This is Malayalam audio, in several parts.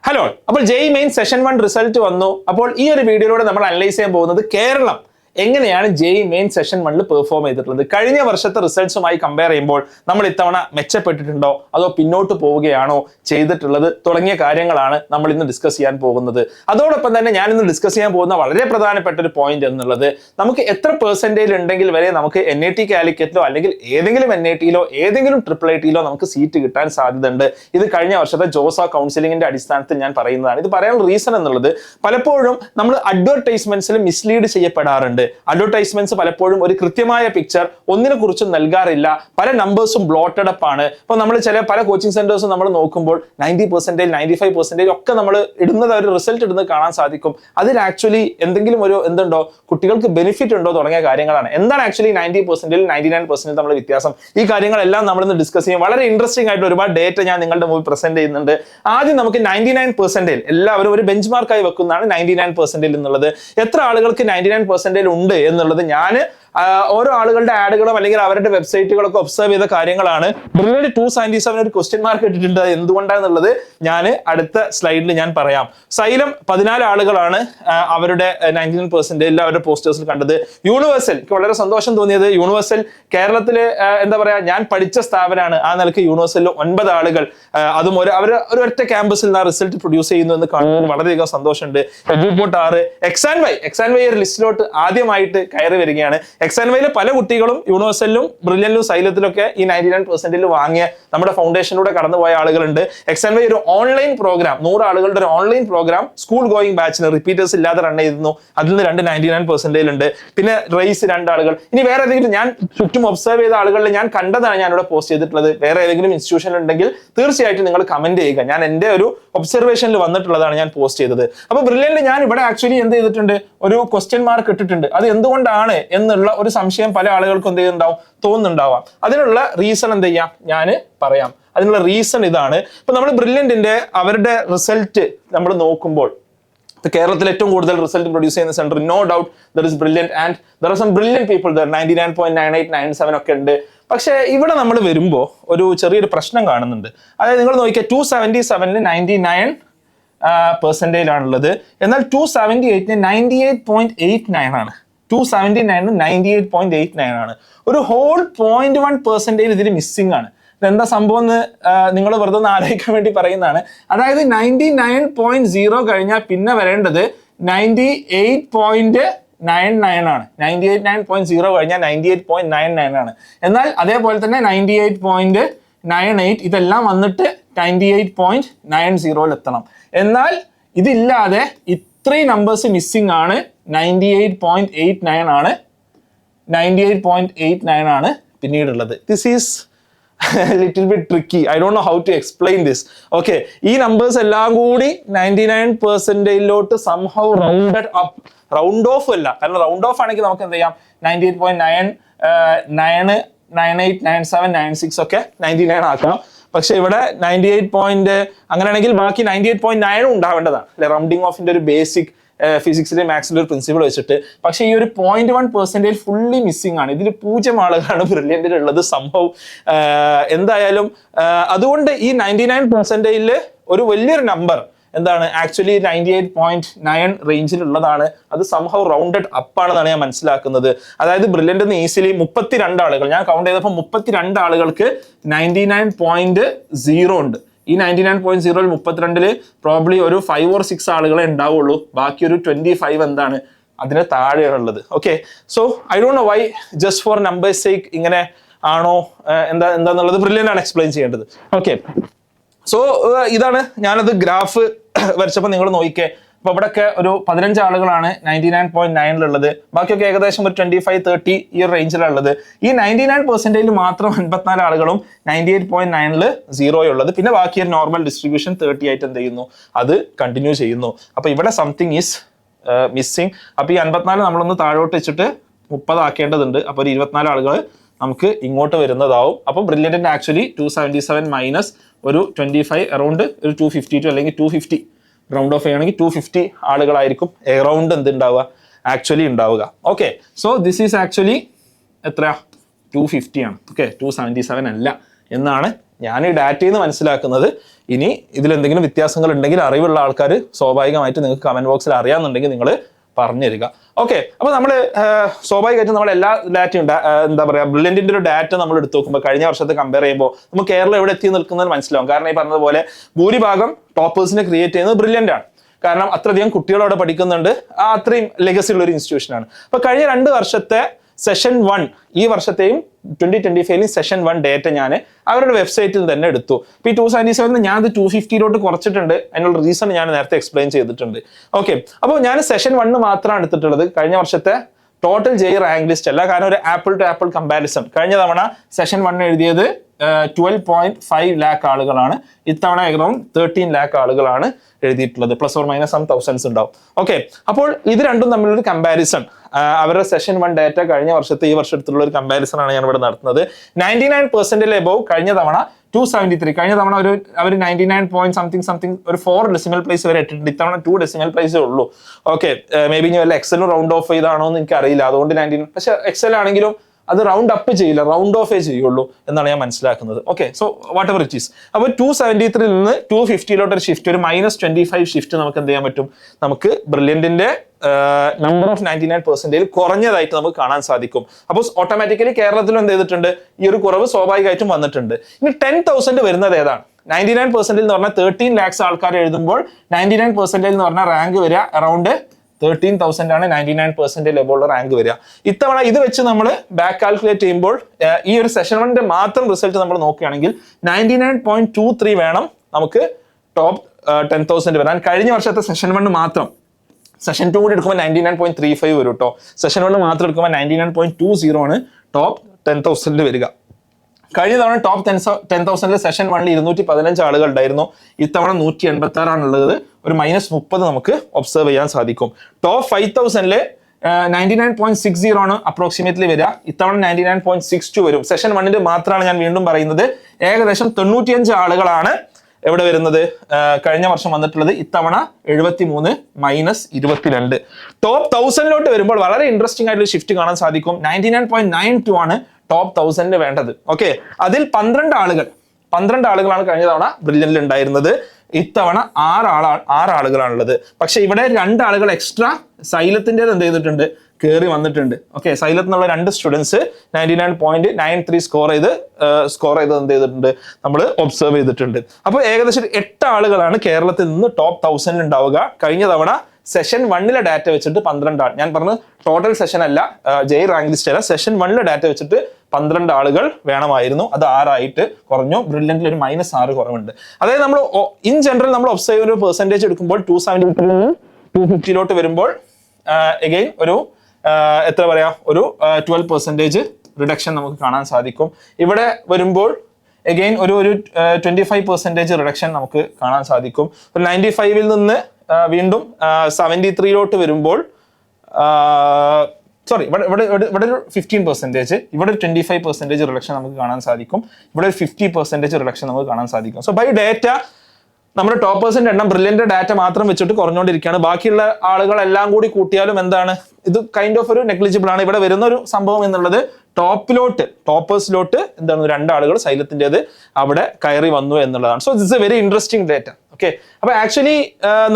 ഹലോ, അപ്പോൾ ജെഇ മെയിൻ സെഷൻ 1 റിസൾട്ട് വന്നു. അപ്പോൾ ഈ ഒരു വീഡിയോയിലൂടെ നമ്മൾ അനലൈസ് ചെയ്യാൻ പോകുന്നത് കേരളം എങ്ങനെയാണ് ജെഇ മെയിൻ സെഷൻ 1 പെർഫോം ചെയ്തിട്ടുള്ളത്. കഴിഞ്ഞ വർഷത്തെ റിസൾട്ട്സുമായി കമ്പയർ ചെയ്യുമ്പോൾ നമ്മൾ ഇത്തവണ മെച്ചപ്പെട്ടിട്ടുണ്ടോ അതോ പിന്നോട്ട് പോവുകയാണോ ചെയ്തിട്ടുള്ളത് തുടങ്ങിയ കാര്യങ്ങളാണ് നമ്മൾ ഇന്ന് ഡിസ്കസ് ചെയ്യാൻ പോകുന്നത്. അതോടൊപ്പം തന്നെ ഞാൻ ഇന്ന് ഡിസ്കസ് ചെയ്യാൻ പോകുന്ന വളരെ പ്രധാനപ്പെട്ട ഒരു പോയിന്റ് എന്നുള്ളത്, നമുക്ക് എത്ര പെർസെന്റേജ് ഉണ്ടെങ്കിൽ വരെ നമുക്ക് NIT കാലിക്കറ്റിലോ അല്ലെങ്കിൽ ഏതെങ്കിലും NITയിലോ ഏതെങ്കിലും IIITയിലോ നമുക്ക് സീറ്റ് കിട്ടാൻ സാധ്യതയുണ്ട്. ഇത് കഴിഞ്ഞ വർഷത്തെ ജോസ കൗൺസിലിംഗിന്റെ അടിസ്ഥാനത്തിൽ ഞാൻ പറയുന്നതാണ്. ഇത് പറയാനുള്ള റീസൺ എന്നുള്ളത്, പലപ്പോഴും നമ്മൾ അഡ്വർടൈസ്മെന്റ്സിൽ മിസ്ലീഡ് ചെയ്യപ്പെടാറുണ്ട്. അഡ്വർടൈസ്മെന്റ്സ് പലപ്പോഴും ഒരു കൃത്യമായ പിക്ചർ ഒന്നിനെ കുറിച്ചും നൽകാറില്ല. പല നമ്പേഴ്സും ബ്ലോട്ടഡ് അപ്പ് ആണ്. ഇപ്പൊ നമ്മൾ പല കോച്ചിങ് സെന്റേഴ്സും നമ്മൾ നോക്കുമ്പോൾ 90%, 95% ഒക്കെ നമ്മൾ ഇടുന്നത്, ഒരു റിസൾട്ട് ഇടുന്നത് കാണാൻ സാധിക്കും. അതിൽ ആക്ച്വലി എന്തെങ്കിലും ഒരു എന്തുണ്ടോ, കുട്ടികൾക്ക് ബെനിഫിറ്റ് ഉണ്ടോ തുടങ്ങിയ കാര്യങ്ങളാണ്. എന്താണ് ആക്ച്വലി 90%, 99% നമ്മൾ വ്യത്യാസം? ഈ കാര്യങ്ങളെല്ലാം നമ്മൾ ഇന്ന് ഡിസ്കസ് ചെയ്യും. വളരെ ഇൻട്രസ്റ്റിംഗ് ആയിട്ട് ഒരുപാട് ഡേറ്റ ഞാൻ നിങ്ങളുടെ മുമ്പിൽ പ്രസന്റ് ചെയ്യുന്നുണ്ട്. ആദ്യം നമുക്ക് 99% എല്ലാവരും ഒരു ബെഞ്ച് മാർക്കായി വെക്കുന്നതാണ് 99% എന്നുള്ളത്. എത്ര ആളുകൾക്ക് 99% ഉണ്ട് എന്നുള്ളത് ഞാൻ ഓരോ ആളുകളുടെ ആഡുകളും അല്ലെങ്കിൽ അവരുടെ വെബ്സൈറ്റുകളൊക്കെ ഒബ്സർവ് ചെയ്ത കാര്യങ്ങളാണ്. ബ്രില്യന്റ് 277 ഒരു ക്വസ്റ്റ്യൻ മാർക്ക് ഇട്ടിട്ടുണ്ട്. എന്തുകൊണ്ടാണെന്നുള്ളത് ഞാൻ അടുത്ത സ്ലൈഡിൽ ഞാൻ പറയാം. സൈലം 14 ആളുകളാണ് അവരുടെ 99% അവരുടെ പോസ്റ്റേഴ്സിൽ കണ്ടത്. യൂണിവേഴ്സൽ, എനിക്ക് വളരെ സന്തോഷം തോന്നിയത്, യൂണിവേഴ്സൽ കേരളത്തില് എന്താ പറയാ, ഞാൻ പഠിച്ച സ്ഥാപനമാണ്. ആ നിലയ്ക്ക് യൂണിവേഴ്സലിൽ 9 ആളുകൾ, അതും അവർ ഒരൊറ്റ ക്യാമ്പസിൽ നിന്ന് റിസൾട്ട് പ്രൊഡ്യൂസ് ചെയ്യുന്നു എന്ന് കാണുന്നത് വളരെയധികം സന്തോഷമുണ്ട്. എഡ്യൂപോർട്ട് 6, എക്സാൻവൈ ഒരു ലിസ്റ്റിലോട്ട് ആദ്യമായിട്ട് കയറി വരികയാണ്. എക്സാൻവൈയിലെ പല കുട്ടികളും യൂണിവേഴ്സലിലും ബ്രില്യന്റിലും സൈലത്തിലൊക്കെ ഈ 99% വാങ്ങിയ നമ്മുടെ ഫൗണ്ടേഷനിലൂടെ കടന്നുപോയ ആളുകളുണ്ട്. എക്സാൻവൈ ഒരു ഓൺലൈൻ പ്രോഗ്രാം, 100 ആളുകളുടെ ഒരു ഓൺലൈൻ പ്രോഗ്രാം സ്കൂൾ ഗോയിങ് ബാച്ചിന് റിപ്പീറ്റേഴ്സ് ഇല്ലാതെ റൺ ചെയ്തിരുന്നു. അതിൽ നിന്ന് 99% ഉണ്ട്. പിന്നെ റേസ് 2 ആളുകൾ. ഇനി വേറെ ഏതെങ്കിലും ഞാൻ ചുറ്റും ഒബ്സർവ് ചെയ്ത ആളുകളിൽ ഞാൻ കണ്ടതാണ് ഞാൻ ഇവിടെ പോസ്റ്റ് ചെയ്തിട്ടുള്ളത്. വേറെ ഏതെങ്കിലും ഇൻസ്റ്റിറ്റ്യൂഷൻ ഉണ്ടെങ്കിൽ തീർച്ചയായിട്ടും നിങ്ങൾ കമന്റ് ചെയ്യുക. ഞാൻ എന്റെ ഒരു ഒബ്സർവേഷനിൽ വന്നിട്ടുള്ളതാണ് ഞാൻ പോസ്റ്റ് ചെയ്തത്. അപ്പൊ ബ്രില്യന്റ് ഞാൻ ഇവിടെ ആക്ച്വലി എന്ത് ചെയ്തിട്ടുണ്ട്, ഒരു ക്വസ്റ്റ്യൻ മാർക്ക് ഇട്ടിട്ടുണ്ട്. അത് എന്തുകൊണ്ടാണ് എന്നുള്ള ഒരു സംശയം പല ആളുകൾക്കും എന്ത് ചെയ്യുന്നുണ്ടാവും, തോന്നുന്നുണ്ടാവാം. അതിനുള്ള റീസൺ എന്ത് ചെയ്യാം, ഞാൻ പറയാം. അതിനുള്ള റീസൺ ഇതാണ്. ഇപ്പൊ നമ്മൾ ബ്രില്യന്റിന്റെ അവരുടെ റിസൾട്ട് നമ്മൾ നോക്കുമ്പോൾ, കേരളത്തിൽ ഏറ്റവും കൂടുതൽ റിസൾട്ട് പ്രൊഡ്യൂസ് ചെയ്യുന്ന centre, no doubt there is brilliant and there are some brilliant people there. 99.98, 97 ഒക്കെ ഉണ്ട്. പക്ഷെ ഇവിടെ നമ്മൾ വരുമ്പോൾ ഒരു ചെറിയൊരു പ്രശ്നം കാണുന്നുണ്ട്. അതായത് നിങ്ങൾ നോക്കിയാൽ 277 99% ആണുള്ളത്. എന്നാൽ 278 98.89 ആണ്. 279 98.89 ആണ്. ഒരു ഹോൾ 0.1% ഇതിൽ മിസ്സിംഗ് ആണ്. ഇതെന്താ സംഭവം എന്ന് നിങ്ങൾ വെറുതെ ഒന്ന് ആലോചിക്കാൻ വേണ്ടി പറയുന്നതാണ്. അതായത് 99.0 കഴിഞ്ഞാൽ പിന്നെ വരേണ്ടത് 98.99 ആണ്. 98.0 കഴിഞ്ഞാൽ 98.99 ആണ്. എന്നാൽ അതേപോലെ തന്നെ 98.98 ഇതെല്ലാം വന്നിട്ട് 98.90 എത്തണം. എന്നാൽ ഇതില്ലാതെ ഇത്രയും നമ്പേഴ്സ് മിസ്സിംഗ് ആണ്. 98.89 ആണ്. 98.89 ആണ് പിന്നീടുള്ളത്. This is little bit tricky. I don't know how to explain this. Okay, ഈ നമ്പേഴ്സ് എല്ലാം കൂടി 99%ലോട്ട് somehow rounded up. Round off അല്ല, കാരണം റൗണ്ട് ഓഫ് ആണെങ്കിൽ നമുക്ക് എന്ത് ചെയ്യാം, 98.9, 98, 97, 96 ഒക്കെ 99 ആക്കണം. പക്ഷെ ഇവിടെ 98 അങ്ങനെയാണെങ്കിൽ ബാക്കി 98.9 ഉണ്ടാവേണ്ടതാണ് അല്ലെ, റൗണ്ടിങ് ഓഫിന്റെ ഒരു ബേസിക് ഫിസിക്സിലെ മാത്സിലെ ഒരു പ്രിൻസിപ്പിൾ വെച്ചിട്ട്. പക്ഷെ ഈ ഒരു 0.1% ഫുള്ളി മിസ്സിംഗ് ആണ്. ഇതിൽ 0 ആളുകളാണ് ബ്രില്യന്റിൽ ഉള്ളത് സംഭവം. എന്തായാലും അതുകൊണ്ട് ഈ 99%ൽ ഒരു വലിയൊരു നമ്പർ എന്താണ്, ആക്ച്വലി 98.9 റേഞ്ചിലുള്ളതാണ്. അത് സംഹൗ റൗണ്ടഡ് അപ്പ് ആണെന്നാണ് ഞാൻ മനസ്സിലാക്കുന്നത്. അതായത് ബ്രില്യന്റ് ഈസിലി 32 ആളുകൾ, ഞാൻ കൗണ്ട് ചെയ്തപ്പോൾ 32 ആളുകൾക്ക് 99.0 ഉണ്ട്. ഈ 99.0ൽ 32 പ്രോബ്ലി ഒരു 5 or 6 ആളുകളെ ഉണ്ടാവുള്ളൂ. ബാക്കി ഒരു 25 എന്താണ്, അതിന് താഴെയാണുള്ളത്. Okay, so I don't know why, just for numbers sake ഇങ്ങനെ ആണോ എന്താന്നുള്ളത് ബ്രില്യന്റ് ആണ് എക്സ്പ്ലെയിൻ ചെയ്യേണ്ടത്. ഓക്കെ, സോ ഇതാണ് ഞാനത് ഗ്രാഫ് വരച്ചപ്പോൾ നിങ്ങൾ നോക്കിക്കേ. അപ്പൊ ഇവിടെയൊക്കെ ഒരു 15 ആളുകളാണ് 99.9 ബാക്കിയൊക്കെ ഏകദേശം ഒരു 25-30 ഈ റേഞ്ചിലുള്ളത്. ഈ 99% മാത്രം 54 ആളുകളും 98.9 ഉള്ളത്. പിന്നെ ബാക്കി ഒരു നോർമൽ ഡിസ്ട്രിബ്യൂഷൻ 30 ആയിട്ട് എന്ത് ചെയ്യുന്നു, അത് കണ്ടിന്യൂ ചെയ്യുന്നു. അപ്പൊ ഇവിടെ സംതിങ് ഈസ് മിസ്സിങ്. അപ്പൊ ഈ 54 നമ്മളൊന്ന് താഴോട്ട് വെച്ചിട്ട് 30 ആക്കേണ്ടതുണ്ട്. അപ്പൊ ഒരു 24 ആളുകൾ നമുക്ക് ഇങ്ങോട്ട് വരുന്നതാവും. അപ്പൊ ബ്രില്യന്റിന്റെ ആക്ച്വലി 277 മൈനസ് ഒരു 25 അറൗണ്ട് ഒരു 252 അല്ലെങ്കിൽ 250 റൗണ്ട് ഓഫ് ചെയ്യുകയാണെങ്കിൽ 250 ആളുകളായിരിക്കും എറൗണ്ട് എന്തുണ്ടാവുക, ആക്ച്വലി ഉണ്ടാവുക. Okay, so this is actually എത്രയാ, 250 ആണ്. ഓക്കെ, 277 അല്ല എന്നാണ് ഞാൻ ഈ ഡാറ്റയിൽ നിന്ന് മനസ്സിലാക്കുന്നത്. ഇനി ഇതിലെന്തെങ്കിലും വ്യത്യാസങ്ങൾ ഉണ്ടെങ്കിൽ അറിവുള്ള ആൾക്കാർ സ്വാഭാവികമായിട്ട് നിങ്ങൾക്ക് കമന്റ് ബോക്സിൽ അറിയാമെന്നുണ്ടെങ്കിൽ നിങ്ങൾ പറഞ്ഞു തരിക. ഓക്കെ, അപ്പൊ നമ്മൾ സ്വാഭാവികമായിട്ടും നമ്മൾ എല്ലാ ഡാറ്റയും എന്താ പറയാ ബ്രില്യന്റിന്റെ ഒരു ഡാറ്റ നമ്മൾ എടുത്ത് നോക്കുമ്പോൾ കഴിഞ്ഞ വർഷത്തെ കമ്പയർ ചെയ്യുമ്പോൾ നമുക്ക് കേരളം എവിടെ എത്തി നിൽക്കുന്നത് മനസ്സിലാവും. കാരണം ഈ പറഞ്ഞതുപോലെ ഭൂരിഭാഗം ടോപ്പേഴ്സിനെ ക്രിയേറ്റ് ചെയ്യുന്നത് ബ്രില്യന്റ് ആണ്. കാരണം അത്രയധികം കുട്ടികളോടെ പഠിക്കുന്നുണ്ട്, അത്രയും ലെഗസി ഉള്ള ഒരു ഇൻസ്റ്റിറ്റ്യൂഷൻ ആണ്. അപ്പൊ കഴിഞ്ഞ 2 വർഷത്തെ സെഷൻ 1 ഈ വർഷത്തെയും 2025 സെഷൻ 1 ഡേറ്റ ഞാൻ അവരുടെ വെബ്സൈറ്റിൽ തന്നെ എടുത്തു. ഇപ്പൊ ഈ 277 ഞാൻ അത് 250 കുറച്ചിട്ടുണ്ട്. അതിനുള്ള റീസൺ ഞാൻ നേരത്തെ എക്സ്പ്ലെയിൻ ചെയ്തിട്ടുണ്ട്. ഓക്കെ, അപ്പോൾ ഞാൻ സെഷൻ 1 മാത്രമാണ് എടുത്തിട്ടുള്ളത്. കഴിഞ്ഞ വർഷത്തെ ടോട്ടൽ ജെയ് റാങ്ക് ലിസ്റ്റ് അല്ല. കാരണം ഒരു ആപ്പിൾ ടു ആപ്പിൾ കമ്പാരിസൺ. കഴിഞ്ഞ തവണ സെഷൻ 1 എഴുതിയത് 12.5 ലാക്ക് ആളുകളാണ്. ഇത്തവണ അറൗണ്ട് 13 ലാക്ക് ആളുകളാണ് എഴുതിയിട്ടുള്ളത്. Plus or minus some thousands ഉണ്ടാവും. ഓക്കെ, അപ്പോൾ ഇത് രണ്ടും തമ്മിലൊരു കമ്പാരിസൺ, അവരുടെ സെഷൻ 1 ഡാറ്റ കഴിഞ്ഞ വർഷത്തെ ഈ വർഷത്തിലുള്ള ഒരു കമ്പാരിസൺ ആണ് ഞാൻ ഇവിടെ നടത്തുന്നത്. 99% എബോവ് കഴിഞ്ഞ തവണ 273. കഴിഞ്ഞ തവണ അവർ 99 പോയിന്റ് സംതിങ് ഒരു 4 ഡെസിമൽ പ്ലേസ് വരെ ഇട്ടിട്ടുണ്ട്. ഇത്തവണ 2 ഡെസിമൽ പ്ലേസേ ഉള്ളൂ. ഓക്കെ, മേ ബി ഇനി വല്ല എക്സലും റൗണ്ട് ഓഫ് ചെയ്താണോ എന്ന് എനിക്ക് അറിയില്ല. അതുകൊണ്ട് 19, പക്ഷെ എക്സൽ ആണെങ്കിലും അത് റൗണ്ട് അപ്പ് ചെയ്യില്ല, റൗണ്ട് ഓഫേ ചെയ്യുള്ളൂ എന്നാണ് ഞാൻ മനസ്സിലാക്കുന്നത്. Okay, so what ever it is. അപ്പോൾ 273 നിന്ന് 250 ഒരു ഷിഫ്റ്റ്, ഒരു -25 ഷിഫ്റ്റ് നമുക്ക് എന്ത് ചെയ്യാൻ പറ്റും? നമുക്ക് ബ്രില്യന്റിന്റെ നമ്പർ ഓഫ് 99% കുറഞ്ഞതായിട്ട് നമുക്ക് കാണാൻ സാധിക്കും. അപ്പോൾ ഓട്ടോമാറ്റിക്കലി കേരളത്തിലും എന്ത് ചെയ്തിട്ടുണ്ട്? ഈ ഒരു കുറവ് സ്വാഭാവികമായിട്ടും വന്നിട്ടുണ്ട്. ഇനി 10,000 വരുന്നത് ഏതാണ്? 99% എന്ന് പറഞ്ഞാൽ 13 lakhs ആൾക്കാർ എഴുതുമ്പോൾ 99% എന്ന് പറഞ്ഞാൽ റാങ്ക് വരിക അറൗണ്ട് 13,000 ആണ്. 99% എബോവ് റാങ്ക് വരിക. ഇത്തവണ ഇത് വെച്ച് നമ്മൾ ബാക്ക് കാൽക്കുലേറ്റ് ചെയ്യുമ്പോൾ ഈ ഒരു സെഷൻ 1 മാത്രം റിസൾട്ട് നമ്മൾ നോക്കുകയാണെങ്കിൽ 99.23 വേണം നമുക്ക് ടോപ്പ് 10,000 വരാൻ. കഴിഞ്ഞ വർഷത്തെ സെഷൻ 1 മാത്രം, സെഷൻ 2 കൂടി എടുക്കുമ്പോൾ 99.35 വരും കേട്ടോ. സെഷൻ 1 മാത്രം എടുക്കുമ്പോൾ 99.20 ആണ് ടോപ്പ് 10,000 വരിക. കഴിഞ്ഞ തവണ ടോപ്പ് 10,000 സെഷൻ 1 215 ആളുകൾ ഉണ്ടായിരുന്നു. ഇത്തവണ 186 ആണുള്ളത്. ഒരു -30 നമുക്ക് ഒബ്സർവ് ചെയ്യാൻ സാധിക്കും. ടോപ്പ് 5,000 99.60 ആണ് അപ്രോക്സിമേറ്റ്ലി വരിക. ഇത്തവണ 99.62 വരും. സെഷൻ 1 മാത്രമാണ് ഞാൻ വീണ്ടും പറയുന്നത്. ഏകദേശം 95 ആളുകളാണ് എവിടെ വരുന്നത്? കഴിഞ്ഞ വർഷം വന്നിട്ടുള്ളത്. ഇത്തവണ 73 -22. ടോപ്പ് 1000 വരുമ്പോൾ വളരെ ഇൻട്രസ്റ്റിംഗ് ആയിട്ടുള്ള ഷിഫ്റ്റ് കാണാൻ സാധിക്കും. 99.92 ആണ് ടോപ്പ് 1000 വേണ്ടത്. ഓക്കെ, അതിൽ 12 ആളുകളാണ് കഴിഞ്ഞ തവണ ബ്രില്യന്റിൽ ഉണ്ടായിരുന്നത്. ഇത്തവണ 6 ആളുകളാണുള്ളത്. പക്ഷെ ഇവിടെ 2 ആളുകൾ എക്സ്ട്രാ സൈലത്തിന്റെ എന്ത് ചെയ്തിട്ടുണ്ട്? കയറി വന്നിട്ടുണ്ട്. ഓക്കെ, സൈലത്ത് എന്നുള്ള 2 സ്റ്റുഡൻസ് 99.93 സ്കോർ ചെയ്ത് എന്ത് ചെയ്തിട്ടുണ്ട്? നമ്മൾ ഒബ്സർവ് ചെയ്തിട്ടുണ്ട്. അപ്പോൾ ഏകദേശം 8 ആളുകളാണ് കേരളത്തിൽ നിന്ന് ടോപ്പ് 1000 ഉണ്ടാവുക. കഴിഞ്ഞ തവണ സെഷൻ 1 ഡാറ്റ വെച്ചിട്ട് 12 ആൾ, ഞാൻ പറഞ്ഞത് ടോട്ടൽ സെഷൻ അല്ല, ജെയ് റാങ്ക് ലിസ്റ്റ് അല്ല, സെഷൻ 1 ഡാറ്റ വെച്ചിട്ട് 12 ആളുകൾ വേണമായിരുന്നു. അത് 6 ആയിട്ട് കുറഞ്ഞു. ബ്രില്യന്റിൽ ഒരു -6 കുറവുണ്ട്. അതായത് നമ്മൾ ഇൻ ജനറൽ നമ്മൾ ഒബ്സർവ് ഒരു പെർസെന്റേജ് എടുക്കുമ്പോൾ 273 നിന്ന് 250 വരുമ്പോൾ അഗൈൻ ഒരു എത്ര പറയാ, ഒരു 12% റിഡക്ഷൻ നമുക്ക് കാണാൻ സാധിക്കും. ഇവിടെ വരുമ്പോൾ അഗൈൻ ഒരു 25% റിഡക്ഷൻ നമുക്ക് കാണാൻ സാധിക്കും. 95 നിന്ന് വീണ്ടും 73 വരുമ്പോൾ സോറി ഇവിടെ ഒരു 15%, ഇവിടെ ഒരു 25% റിഡക്ഷൻ നമുക്ക് കാണാൻ സാധിക്കും. ഇവിടെ ഒരു 50% റിഡക്ഷൻ നമുക്ക് കാണാൻ സാധിക്കും. സോ ബൈ ഡേറ്റ നമ്മുടെ ടോപ്പേഴ്സിന്റെ എണ്ണം ബ്രില്യന്റ് ഡാറ്റ മാത്രം വെച്ചിട്ട് കുറഞ്ഞുകൊണ്ടിരിക്കുകയാണ്. ബാക്കിയുള്ള ആളുകളെല്ലാം കൂടി കൂട്ടിയാലും എന്താണ്, ഇത് കൈൻഡ് ഓഫ് ഒരു നെഗ്ലിജിബിൾ ആണ്. ഇവിടെ വരുന്ന ഒരു സംഭവം എന്നുള്ളത് ടോപ്പേഴ്സിലോട്ട് എന്താണ് 2 ആളുകൾ സൈലത്തിൻ്റെത് അവിടെ കയറി വന്നു എന്നുള്ളതാണ്. So this A very interesting data. Okay, അപ്പൊ ആക്ച്വലി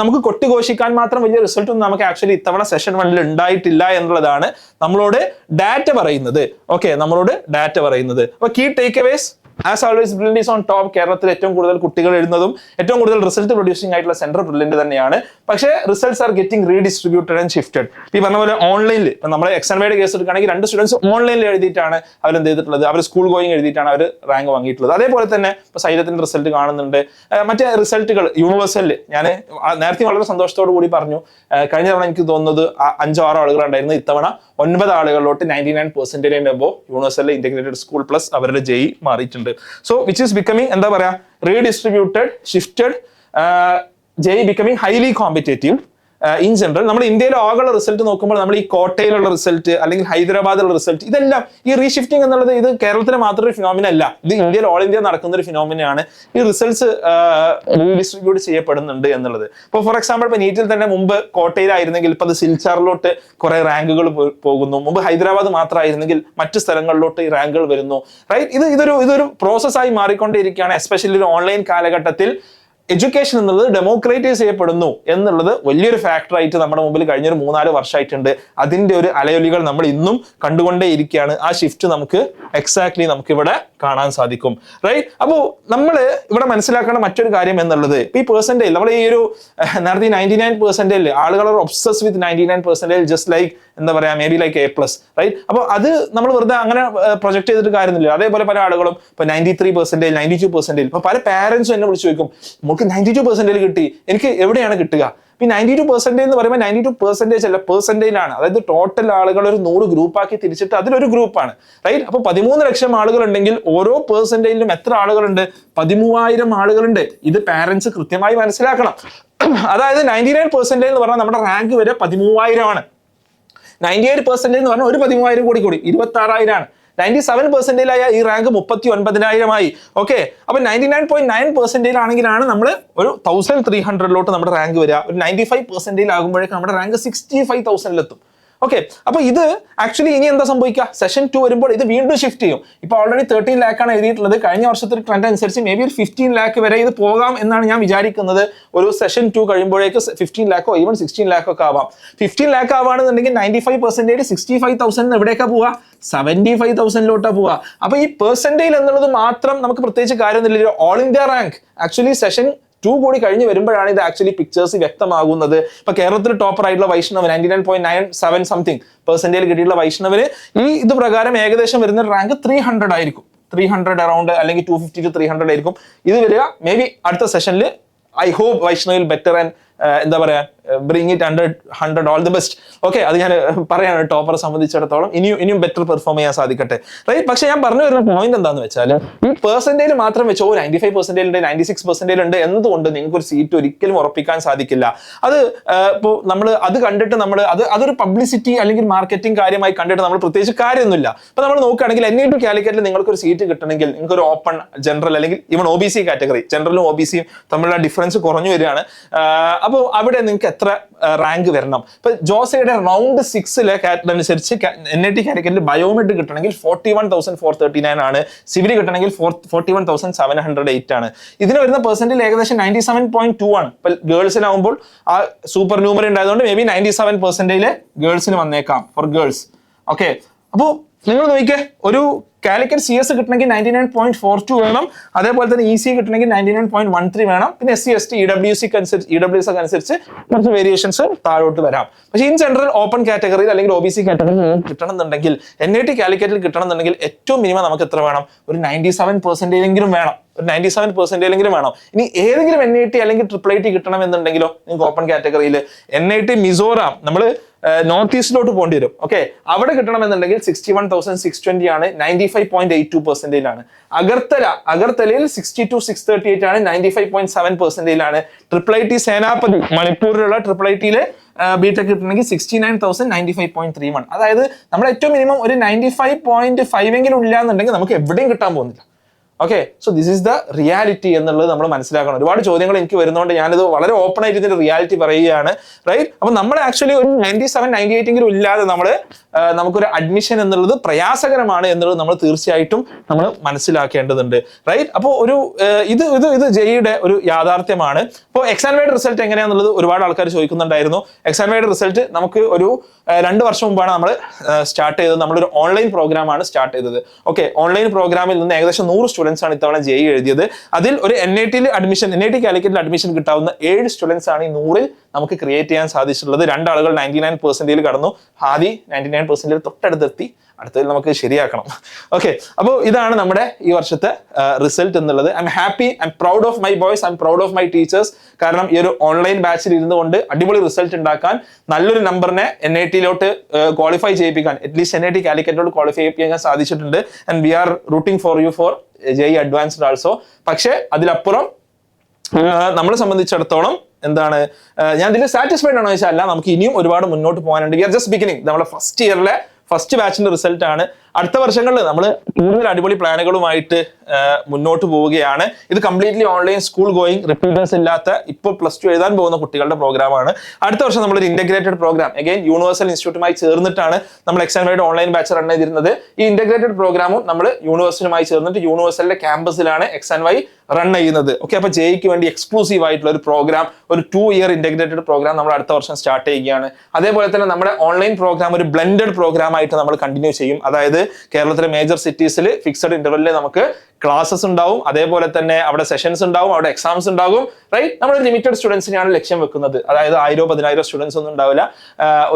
നമുക്ക് കൊട്ടിഘോഷിക്കാൻ മാത്രം വലിയ റിസൾട്ട് ഒന്നും നമുക്ക് ആക്ച്വലി ഇത്തവണ സെഷൻ 1 ഉണ്ടായിട്ടില്ല എന്നുള്ളതാണ് നമ്മളോട് ഡാറ്റ പറയുന്നത്. ഓക്കെ, നമ്മളോട് ഡാറ്റ പറയുന്നത്. അപ്പൊ key takeaways as always Brilliant is on top. കേരളത്തിൽ ഏറ്റവും കൂടുതൽ കുട്ടികൾ എഴുതുന്നതും ഏറ്റവും കൂടുതൽ റിസൾട്ട് പ്രൊഡ്യൂസിംഗ് ആയിട്ടുള്ള സെന്റർ ബ്രില്യന്റ് തന്നെയാണ്. പക്ഷേ results are getting redistributed and shifted. ഈ പറഞ്ഞ പോലെ ഓൺലൈനിൽ നമ്മൾ എക്സാംവയുടെ കേസ് എടുക്കുകയാണെങ്കിൽ 2 സ്റ്റുഡൻസ് ഓൺലൈനിൽ എഴുതിയിട്ടാണ് അവർ എന്ത് ചെയ്തിട്ടുള്ളത്? അവർ സ്കൂൾ ഗോയിങ് എഴുതിയിട്ടാണ് അവർ റാങ്ക് വാങ്ങിയിട്ടുള്ളത്. അതേപോലെ തന്നെ ഇപ്പോൾ സൈലത്തിന്റെ റിസൾട്ട് കാണുന്നുണ്ട്. മറ്റേ റിസൾട്ടുകൾ യൂണിവേഴ്സലിൽ ഞാൻ നേരത്തെ വളരെ സന്തോഷത്തോടു കൂടി പറഞ്ഞു. കഴിഞ്ഞ തവണ എനിക്ക് തോന്നുന്നത് 5-6 ആളുകളുണ്ടായിരുന്നു. ഇത്തവണ 9 ആളുകളിലോട്ട് 99% above universal integrated school plus അവരുടെ ജെയ് മാറിയിട്ടുണ്ട്. സോ വിച്ച് ഈസ് ബിക്കമിങ് എന്താ പറയാ, redistributed, shifted, JEE becoming highly competitive. In general നമ്മൾ ഇന്ത്യയിലെ ആകെയുള്ള റിസൾട്ട് നോക്കുമ്പോൾ നമ്മൾ ഈ കോട്ടയിലുള്ള റിസൾട്ട് അല്ലെങ്കിൽ ഹൈദരാബാദിലുള്ള റിസൾട്ട് ഇതെല്ലാം ഈ റീഷിഫ്റ്റിംഗ് എന്നുള്ളത് ഇത് കേരളത്തിലെ മാത്രം ഒരു ഫിനോമിന അല്ല, ഇത് ഇന്ത്യയിൽ ഓൾ ഇന്ത്യ നടക്കുന്ന ഒരു ഫിനോമിനയാണ്. ഈ റിസൾട്ട്സ് റീഡിസ്ട്രിബ്യൂട്ട് ചെയ്യപ്പെടുന്നുണ്ട് എന്നുള്ളത്. ഇപ്പോൾ ഫോർ എക്സാമ്പിൾ ഇപ്പൊ നീറ്റിൽ തന്നെ മുമ്പ് കോട്ടയിലായിരുന്നെങ്കിൽ ഇപ്പൊ അത് സിൽച്ചാറിലോട്ട് കുറെ റാങ്കുകൾ പോകുന്നു, മുമ്പ് ഹൈദരാബാദ് മാത്രമായിരുന്നെങ്കിൽ മറ്റു സ്ഥലങ്ങളിലോട്ട് ഈ റാങ്കുകൾ വരുന്നു, റൈറ്റ്? ഇതൊരു പ്രോസസ്സായി മാറിക്കൊണ്ടിരിക്കുകയാണ്. എസ്പെഷ്യലി ഒരു ഓൺലൈൻ കാലഘട്ടത്തിൽ എഡ്യൂക്കേഷൻ എന്നുള്ളത് ഡെമോക്രേറ്റൈസ് ചെയ്യപ്പെടുന്നു എന്നുള്ളത് വലിയൊരു ഫാക്ടറായിട്ട് നമ്മുടെ മുമ്പിൽ കഴിഞ്ഞൊരു 3-4 വർഷമായിട്ടുണ്ട്. അതിന്റെ ഒരു അലയൊലികൾ നമ്മൾ ഇന്നും കണ്ടുകൊണ്ടേ ഇരിക്കുകയാണ്. ആ ഷിഫ്റ്റ് നമുക്ക് എക്സാക്ട്ലി നമുക്ക് ഇവിടെ കാണാൻ സാധിക്കും, റൈറ്റ്? അപ്പോൾ നമ്മൾ ഇവിടെ മനസ്സിലാക്കേണ്ട മറ്റൊരു കാര്യം എന്നുള്ളത് ഈ പെർസെന്റേജ് നമ്മൾ ഈ ഒരു നേരത്തെ 99% ആളുകൾ ഒബ്സസ് വിത്ത് 99% ജസ്റ്റ് ലൈക്ക് എന്താ പറയാ maybe like A+, right? അപ്പോൾ അത് നമ്മൾ വെറുതെ അങ്ങനെ പ്രൊജക്ട് ചെയ്തിട്ട് കാര്യമൊന്നുമില്ല. അതേപോലെ പല ആളുകളും ഇപ്പൊ 93%, 92%, ഇപ്പൊ പല പാരന്റ്സും എന്നെ വിളിച്ചു ചോദിക്കും, നമുക്ക് 92% കിട്ടി, എനിക്ക് എവിടെയാണ് കിട്ടുക? ഈ 92% എന്ന് പറയുമ്പോൾ 92% അല്ല, പെർസെന്റേജ് ആണ്. അതായത് ടോട്ടൽ ആളുകൾ ഒരു 100 ഗ്രൂപ്പാക്കി തിരിച്ചിട്ട് അതിലൊരു ഗ്രൂപ്പാണ്, റൈറ്റ്? അപ്പൊ 13 ലക്ഷം ആളുകൾ ഉണ്ടെങ്കിൽ ഓരോ പെർസെന്റേജിലും എത്ര ആളുകളുണ്ട്? 13,000 ആളുകളുണ്ട്. ഇത് പാരന്റ്സ് കൃത്യമായി മനസ്സിലാക്കണം. അതായത് 99% എന്ന് പറഞ്ഞാൽ നമ്മുടെ റാങ്ക് വരെ 13,000 ആണ്. 98% എന്ന് പറഞ്ഞാൽ ഒരു 13,000 കൂടി 26,000 ആണ്. 97% ആയ ഈ റാങ്ക് 39,000 ഓക്കെ. അപ്പൊ 99.9% ആണെങ്കിലാണ് നമ്മൾ ഒരു 1300 നമ്മുടെ റാങ്ക് വരിക. ഒരു 95% ആകുമ്പോഴേക്കും നമ്മുടെ റാങ്ക് 65,000 ഓക്കെ. അപ്പൊ ഇത് ആക്ച്വലി ഇനി എന്താ സംഭവിക്കുക? സെഷൻ 2 വരുമ്പോൾ ഇത് വീണ്ടും ഷിഫ്റ്റ് ചെയ്യും. ഇപ്പൊ ഓൾറെഡി 13 lakh ആണ് എഴുതിയിട്ടുള്ളത്. കഴിഞ്ഞ വർഷത്തെ ട്രെൻഡ് അനുസരിച്ച് മേ ബി ഒരു 15 lakh വരെ ഇത് പോകാം എന്നാണ് ഞാൻ വിചാരിക്കുന്നത്. ഒരു സെഷൻ 2 കഴിയുമ്പോഴേക്ക് 15 lakh ഈവൻ 16 lakh ഒക്കെ ആവാം. 15 lakh ആവാണെന്നുണ്ടെങ്കിൽ 95% 65,000 എവിടേക്കാ പോവാ? 75,000 പോവാ. അപ്പൊ ഈ പെർസെന്റേജ് എന്നുള്ളത് മാത്രം നമുക്ക് പ്രത്യേകിച്ച് കാര്യമൊന്നുമില്ല. All India rank actually session 2 കൂടി കഴിഞ്ഞ് വരുമ്പോഴാണ് ഇത് ആക്ച്വലി പിക്ചേഴ്സ് വ്യക്തമാകുന്നത്. ഇപ്പൊ കേരളത്തിൽ ടോപ്പർ ആയിട്ടുള്ള വൈഷ്ണവ് 99.97 സംതിങ് പെർസെന്റേജ് കിട്ടിയിട്ടുള്ള വൈഷ്ണവിന് ഈ ഇത് പ്രകാരം ഏകദേശം വരുന്ന റാങ്ക് 300 ആയിരിക്കും. 300 അറൌണ്ട് അല്ലെങ്കിൽ 250 to 300 ആയിരിക്കും ഇത് വരിക. മേ ബി അടുത്ത സെഷനിൽ ഐ ഹോപ്പ് വൈഷ്ണവിൽ ബെറ്റർ ആൻഡ് എന്താ പറയാ bring it 100 all the best. Okay, അത് ഞാൻ പറയാണ് ടോപ്പറെ സംബന്ധിച്ചിടത്തോളം ഇനിയും ബെറ്റർ പെർഫോം ചെയ്യാൻ സാധിക്കട്ടെ, റൈറ്റ്? പക്ഷെ ഞാൻ പറഞ്ഞു വരുന്ന പോയിന്റ് എന്താന്ന് വെച്ചാൽ ഈ പെർസെന്റേജ് മാത്രം വെച്ചോ 95% ഉണ്ട് 96% ഉണ്ട് എന്നതുകൊണ്ട് നിങ്ങൾക്ക് ഒരു സീറ്റ് ഒരിക്കലും ഉറപ്പിക്കാൻ സാധിക്കില്ല. അത് ഇപ്പോൾ നമ്മൾ അത് കണ്ടിട്ട് അതൊരു പബ്ലിസിറ്റി അല്ലെങ്കിൽ മാർക്കറ്റിംഗ് കാര്യമായി കണ്ടിട്ട് നമ്മൾ പ്രത്യേകിച്ച് കാര്യമൊന്നുമില്ല. ഇപ്പൊ നമ്മൾ നോക്കുകയാണെങ്കിൽ NIT കാലിക്കറ്റിൽ നിങ്ങൾക്ക് ഒരു സീറ്റ് കിട്ടണമെങ്കിൽ നിങ്ങൾക്ക് ഒരു ഓപ്പൺ ജനറൽ അല്ലെങ്കിൽ ഈവൻ OBC കാറ്റഗറി, ജനറലും OBCയും തമ്മിലുള്ള ഡിഫറൻസ് കുറഞ്ഞു വരികയാണ്. അപ്പോൾ അവിടെ നിങ്ങൾക്ക് എത്ര റാങ്ക് വരണം? ഇപ്പൊ ജോസയുടെ റൗണ്ട് 6 അനുസരിച്ച് NIT കാലിക്കറ്റിൽ ബയോമെട്രിക് കിട്ടണമെങ്കിൽ 41,439 ആണ്. സിവിൽ കിട്ടണമെങ്കിൽ 41,708 ആണ്. ഇതിന് വരുന്ന പെർസെന്റേജ് ഏകദേശം 97.2 ആണ്. ഇപ്പൊ ഗേൾസിനാവുമ്പോൾ ആ സൂപ്പർ ന്യൂമറി ഉണ്ടായതുകൊണ്ട് മേ ബി 97% ഗേൾസിന് വന്നേക്കാം ഫോർ ഗേൾസ്. ഓക്കെ, അപ്പോ നിങ്ങൾ നോക്കിക്കേ, ഒരു കാലിക്കറ്റ് CS കിട്ടണമെങ്കിൽ 99.42 വേണം. അതേപോലെ തന്നെ EC കിട്ടണമെങ്കിൽ 99.13 വേണം. പിന്നെ SC ST EWS ഒക്കെ അനുസരിച്ച് കുറച്ച് വേരിയേഷൻസ് താഴോട്ട് വരാം. പക്ഷേ ഇൻ ജനറൽ ഓപ്പൺ കാറ്റഗറിയിൽ അല്ലെങ്കിൽ OBC കാറ്റഗറിയിൽ കിട്ടണം എന്നുണ്ടെങ്കിൽ NIT കാലിക്കറ്റിൽ കിട്ടണം എന്നുണ്ടെങ്കിൽ ഏറ്റവും മിനിമം നമുക്ക് എത്ര വേണം? ഒരു 97% എങ്കിലും വേണം. ഒരു 97% വേണം. ഇനി ഏതെങ്കിലും NIT അല്ലെങ്കിൽ IIIT കിട്ടണം എന്നുണ്ടെങ്കിലോ നിങ്ങൾക്ക് ഓപ്പൺ കാറ്റഗറിയിൽ NIT മിസോറാം നമ്മൾ നോർത്ത് ഈസ്റ്റിലോട്ട് പോകേണ്ടി വരും. ഓക്കെ, അവിടെ കിട്ടണമെന്നുണ്ടെങ്കിൽ 61,620 ആണ്, 95.82% ആണ്. അഗർത്തലയിൽ 62,638 ആണ്, 95.7% ആണ്. IIIT സേനാപതി മണിപ്പൂരിലുള്ള IIITയിൽ ബിടെക് കിട്ടണമെങ്കിൽ 69,095.31. അതായത് നമ്മുടെ ഏറ്റവും മിനിമം ഒരു 95.5 എങ്കിലും ഇല്ല എന്നുണ്ടെങ്കിൽ നമുക്ക് എവിടെയും കിട്ടാൻ പോകുന്നില്ല. Okay, so this is the reality എന്നുള്ളത് നമ്മൾ മനസ്സിലാക്കണം. ഒരുപാട് ചോദ്യങ്ങൾ എനിക്ക് വരുന്നതുകൊണ്ട് ഞാനിത് വളരെ ഓപ്പൺ ആയിട്ട് ഇതിന്റെ റിയാലിറ്റി പറയുകയാണ്, റൈറ്റ്? അപ്പൊ നമ്മൾ ആക്ച്വലി ഒരു 97-98 എങ്കിലും ഇല്ലാതെ നമുക്കൊരു അഡ്മിഷൻ എന്നുള്ളത് പ്രയാസകരമാണ് എന്നുള്ളത് നമ്മൾ തീർച്ചയായിട്ടും നമ്മൾ മനസ്സിലാക്കേണ്ടതുണ്ട്, റൈറ്റ്? അപ്പോൾ ഒരു ഇത് ജെയുടെ ഒരു യാഥാർത്ഥ്യമാണ്. ഇപ്പോൾ എക്സാമിനേറ്റഡ് റിസൾട്ട് എങ്ങനെയാണെന്നുള്ളത് ഒരുപാട് ആൾക്കാർ ചോദിക്കുന്നുണ്ടായിരുന്നു. എക്സാമിനേറ്റഡ് റിസൾട്ട് നമുക്ക് ഒരു 2 വർഷം മുമ്പാണ് നമ്മൾ സ്റ്റാർട്ട് ചെയ്തത്. നമ്മളൊരു ഓൺലൈൻ പ്രോഗ്രാമാണ് സ്റ്റാർട്ട് ചെയ്തത്. ഓക്കെ, ഓൺലൈൻ പ്രോഗ്രാമിൽ നിന്ന് ഏകദേശം 100 സ്റ്റുഡൻസ് ആണ് ഇത്തവണ ജെഇ എഴുതിയത്. അതിൽ ഒരു NIT കാലിക്കറ്റിൽ അഡ്മിഷൻ കിട്ടാവുന്ന 7 സ്റ്റുഡൻസ് ആണ് ഈ 100-ൽ നമുക്ക് ക്രിയേറ്റ് ചെയ്യാൻ സാധിച്ചിട്ടുള്ളത്. 2 ആളുകൾ 99% കടന്നു. ഹാദി 99% തൊട്ടടുത്തെത്തി. അടുത്തതിൽ നമുക്ക് ശരിയാക്കണം. ഓക്കെ, അപ്പോൾ ഇതാണ് നമ്മുടെ ഈ വർഷത്തെ റിസൾട്ട് എന്നുള്ളത്. I am happy, I am proud of my boys, I am proud of my teachers. കാരണം ഈ ഒരു ഓൺലൈൻ ബാച്ചിൽ ഇരുന്നുകൊണ്ട് അടിപൊളി റിസൾട്ട് ഉണ്ടാക്കാൻ, നല്ലൊരു നമ്പറിനെ NIT-ലോട്ട് ക്വാളിഫൈ ചെയ്യിപ്പിക്കാൻ, അറ്റ്ലീസ്റ്റ് NIT കാലിക്കറ്റിലോട്ട് ക്വാളിഫൈ ചെയ്യാൻ സാധിച്ചിട്ടുണ്ട്. And we are rooting for you for JEE advanced also. പക്ഷേ അതിലപ്പുറം നമ്മളെ സംബന്ധിച്ചിടത്തോളം എന്താണ്, ഞാൻ ഇതിൽ സാറ്റിസ്ഫൈഡ് ആണോ ചോദിച്ചാൽ അല്ല, നമുക്ക് ഇനിയും ഒരുപാട് മുന്നോട്ട് പോകാനുണ്ട്. We are just beginning. നമ്മുടെ ഫസ്റ്റ് ഇയറിലെ ഫസ്റ്റ് ബാച്ചിന്റെ റിസൾട്ട് ആണ്. അടുത്ത വർഷങ്ങളിൽ നമ്മൾ കൂടുതൽ അടിപൊളി പ്ലാനുകളുമായിട്ട് മുന്നോട്ട് പോവുകയാണ്. ഇത് completely online school going, repeaters ഇല്ലാത്ത ഇപ്പോൾ +2 എഴുതാൻ പോകുന്ന കുട്ടികളുടെ പ്രോഗ്രാമാണ്. അടുത്ത വർഷം നമ്മളൊരു ഇന്റഗ്രേറ്റഡ് പ്രോഗ്രാം അഗൈൻ യൂണിവേഴ്സൽ ഇൻസ്റ്റിറ്റ്യൂട്ടുമായി ചേർന്നിട്ടാണ് നമ്മൾ എക്സാൻവൈയുടെ ഓൺലൈൻ ബാച്ച് റൺ ചെയ്തിരുന്നത്. ഈ ഇന്റഗ്രേറ്റഡ് പ്രോഗ്രാമും നമ്മൾ യൂണിവേഴ്സിലുമായി ചേർന്നിട്ട് യൂണിവേഴ്സലിന്റെ ക്യാമ്പസിലാണ് എക്സാൻവൈ റൺ ചെയ്യുന്നത്. ഓക്കെ, അപ്പൊ ജെയ്ക്ക് വേണ്ടി എക്സ്ക്ലൂസീവ് ആയിട്ടുള്ള ഒരു പ്രോഗ്രാം, ഒരു 2 ഇയർ ഇന്റഗ്രേറ്റഡ് പ്രോഗ്രാം നമ്മൾ അടുത്ത വർഷം സ്റ്റാർട്ട് ചെയ്യുകയാണ്. അതേപോലെ തന്നെ നമ്മുടെ ഓൺലൈൻ പ്രോഗ്രാം ഒരു ബ്ലെൻഡഡ് പ്രോഗ്രാം ആയിട്ട് നമ്മൾ കണ്ടിന്യൂ ചെയ്യും. അതായത് കേരളത്തിലെ മേജർ സിറ്റീസിൽ ഫിക്സഡ് ഇന്റർവെല്ലിൽ നമുക്ക് ക്ലാസ്സസ് ഉണ്ടാവും, അതേപോലെ തന്നെ അവിടെ സെഷൻസ് ഉണ്ടാവും, അവിടെ എക്സാംസ് ഉണ്ടാകും. റൈറ്റ്, നമ്മൾ ലിമിറ്റഡ് സ്റ്റുഡൻസിനെയാണ് ലക്ഷ്യം വെക്കുന്നത്. അതായത് 1000-10,000 സ്റ്റുഡൻസ് ഒന്നും ഉണ്ടാവില്ല.